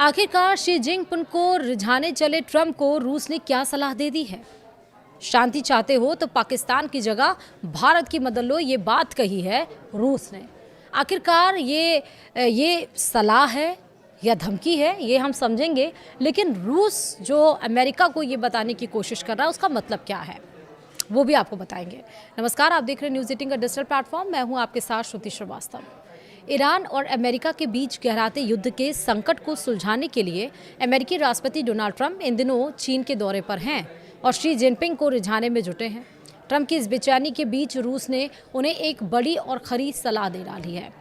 आखिरकार Xi Jinping को रिझाने चले ट्रंप को रूस ने क्या सलाह दे दी है? शांति चाहते हो तो पाकिस्तान की जगह भारत की मदद लो, ये बात कही है रूस ने। आखिरकार ये सलाह है या धमकी है, ये हम समझेंगे, लेकिन रूस जो अमेरिका को ये बताने की कोशिश कर रहा है उसका मतलब क्या है वो भी आपको बताएंगे। नमस्कार, आप देख रहे हैं न्यूज़ 18 का डिजिटल प्लेटफॉर्म। मैं हूं आपके साथ श्रुति श्रीवास्तव। ईरान और अमेरिका के बीच गहराते युद्ध के संकट को सुलझाने के लिए अमेरिकी राष्ट्रपति डोनाल्ड ट्रंप इन दिनों चीन के दौरे पर हैं और शी जिनपिंग को रिझाने में जुटे हैं। ट्रंप की इस बेचैनी के बीच रूस ने उन्हें एक बड़ी और खरी सलाह दे डाली है।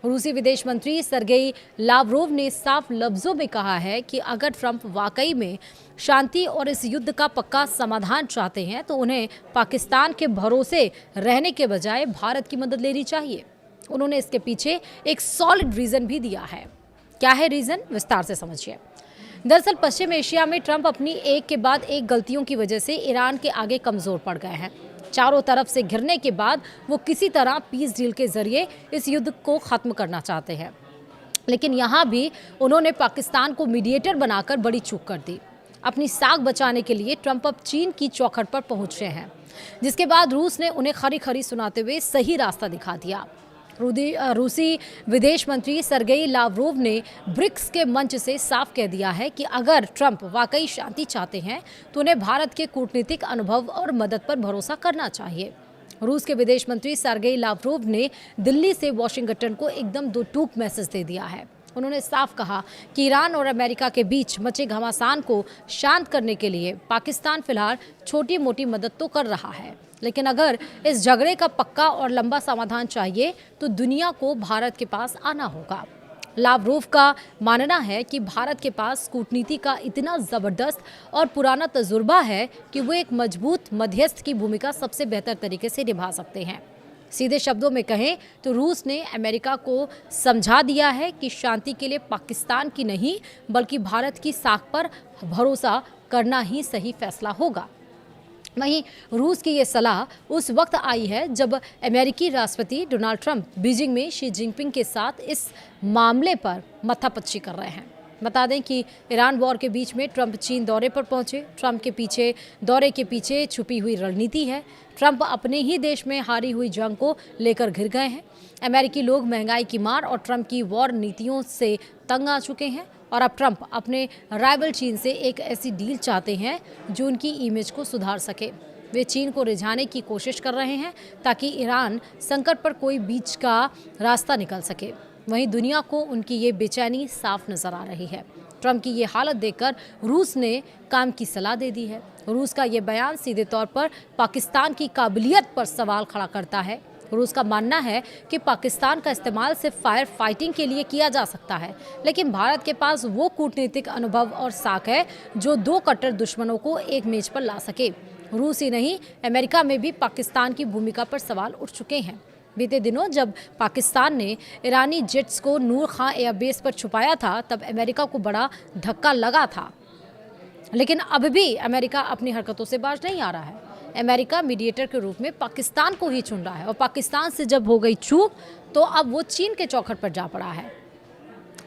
रूसी विदेश मंत्री सरगेई लावरोव ने साफ लफ्जों में कहा है कि अगर ट्रंप वाकई में शांति और इस युद्ध का पक्का समाधान चाहते हैं तो उन्हें पाकिस्तान के भरोसे रहने के बजाय भारत की मदद लेनी चाहिए। उन्होंने इसके पीछे एक सॉलिड रीजन भी दिया है। क्या है रीजन, विस्तार से समझिए। दरअसल पश्चिम एशिया में ट्रंप अपनी एक के बाद एक गलतियों की वजह से ईरान के आगे कमजोर पड़ गए हैं। चारों तरफ से घिरने के बाद वो किसी तरह पीस डील के जरिए इस युद्ध को खत्म करना चाहते हैं, लेकिन यहाँ भी उन्होंने पाकिस्तान को मीडिएटर बनाकर बड़ी चूक कर दी। अपनी साख बचाने के लिए ट्रंप अब चीन की चौखट पर पहुंच रहे हैं, जिसके बाद रूस ने उन्हें खरी खरी सुनाते हुए सही रास्ता दिखा दिया। रूसी विदेश मंत्री सरगेई लावरोव ने ब्रिक्स के मंच से साफ कह दिया है कि अगर ट्रंप वाकई शांति चाहते हैं तो उन्हें भारत के कूटनीतिक अनुभव और मदद पर भरोसा करना चाहिए। रूस के विदेश मंत्री सरगेई लावरोव ने दिल्ली से वॉशिंगटन को एकदम दो टूक मैसेज दे दिया है। उन्होंने साफ कहा कि ईरान और अमेरिका के बीच मचे घमासान को शांत करने के लिए पाकिस्तान फिलहाल छोटी मोटी मदद तो कर रहा है, लेकिन अगर इस झगड़े का पक्का और लंबा समाधान चाहिए तो दुनिया को भारत के पास आना होगा। लावरोव का मानना है कि भारत के पास कूटनीति का इतना ज़बरदस्त और पुराना तजुर्बा है कि वो एक मजबूत मध्यस्थ की भूमिका सबसे बेहतर तरीके से निभा सकते हैं। सीधे शब्दों में कहें तो रूस ने अमेरिका को समझा दिया है कि शांति के लिए पाकिस्तान की नहीं बल्कि भारत की साख पर भरोसा करना ही सही फैसला होगा। वहीं रूस की ये सलाह उस वक्त आई है जब अमेरिकी राष्ट्रपति डोनाल्ड ट्रंप बीजिंग में शी जिनपिंग के साथ इस मामले पर मत्थापच्ची कर रहे हैं। बता दें कि ईरान वॉर के बीच में ट्रंप चीन दौरे पर पहुंचे। ट्रंप के दौरे के पीछे छुपी हुई रणनीति है। ट्रंप अपने ही देश में हारी हुई जंग को लेकर घिर गए हैं। अमेरिकी लोग महंगाई की मार और ट्रंप की वॉर नीतियों से तंग आ चुके हैं और अब ट्रंप अपने राइवल चीन से एक ऐसी डील चाहते हैं जो उनकी इमेज को सुधार सके। वे चीन को रिझाने की कोशिश कर रहे हैं ताकि ईरान संकट पर कोई बीच का रास्ता निकल सके। वहीं दुनिया को उनकी ये बेचैनी साफ नजर आ रही है। ट्रंप की ये हालत देखकर रूस ने काम की सलाह दे दी है। रूस का ये बयान सीधे तौर पर पाकिस्तान की काबिलियत पर सवाल खड़ा करता है। रूस का मानना है कि पाकिस्तान का इस्तेमाल सिर्फ फायर फाइटिंग के लिए किया जा सकता है, लेकिन भारत के पास वो कूटनीतिक अनुभव और साख है जो दो कट्टर दुश्मनों को एक मेज पर ला सके। रूस ही नहीं, अमेरिका में भी पाकिस्तान की भूमिका पर सवाल उठ चुके हैं। बीते दिनों जब पाकिस्तान ने ईरानी जेट्स को नूर खां एयरबेस पर छुपाया था तब अमेरिका को बड़ा धक्का लगा था, लेकिन अब भी अमेरिका अपनी हरकतों से बाज नहीं आ रहा है। अमेरिका मीडिएटर के रूप में पाकिस्तान को ही चुन रहा है और पाकिस्तान से जब हो गई चूक तो अब वो चीन के चौखट पर जा पड़ा है,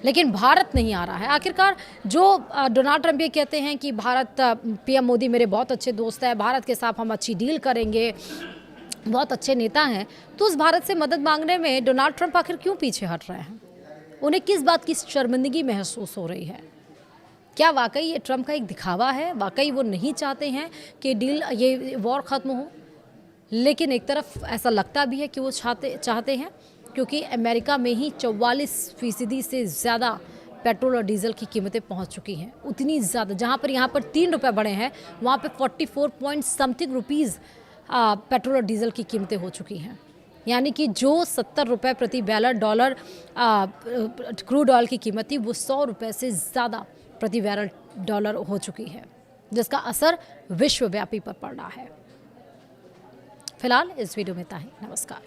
लेकिन भारत नहीं आ रहा है। आखिरकार जो डोनाल्ड ट्रंप ये कहते हैं कि भारत, पीएम मोदी मेरे बहुत अच्छे दोस्त हैं, भारत के साथ हम अच्छी डील करेंगे, बहुत अच्छे नेता हैं, तो उस भारत से मदद मांगने में डोनाल्ड ट्रंप आखिर क्यों पीछे हट रहे हैं? उन्हें किस बात की शर्मिंदगी महसूस हो रही है? क्या वाकई ये ट्रंप का एक दिखावा है? वाकई वो नहीं चाहते हैं कि डील, ये वॉर ख़त्म हो? लेकिन एक तरफ ऐसा लगता भी है कि वो चाहते हैं, क्योंकि अमेरिका में ही 44% से ज़्यादा पेट्रोल और डीजल की कीमतें पहुंच चुकी हैं। उतनी ज़्यादा, जहां पर यहाँ पर 3 रुपये बढ़े हैं वहाँ पे 44 पॉइंट समथिंग रुपीज़ पेट्रोल और डीजल की कीमतें हो चुकी हैं। यानी कि जो 70 रुपये प्रति बैरल डॉलर क्रूड ऑयल की कीमत थी वो 100 रुपये से ज़्यादा प्रति बैरल डॉलर हो चुकी है, जिसका असर विश्वव्यापी पर पड़ रहा है। फिलहाल इस वीडियो में इतना ही। नमस्कार।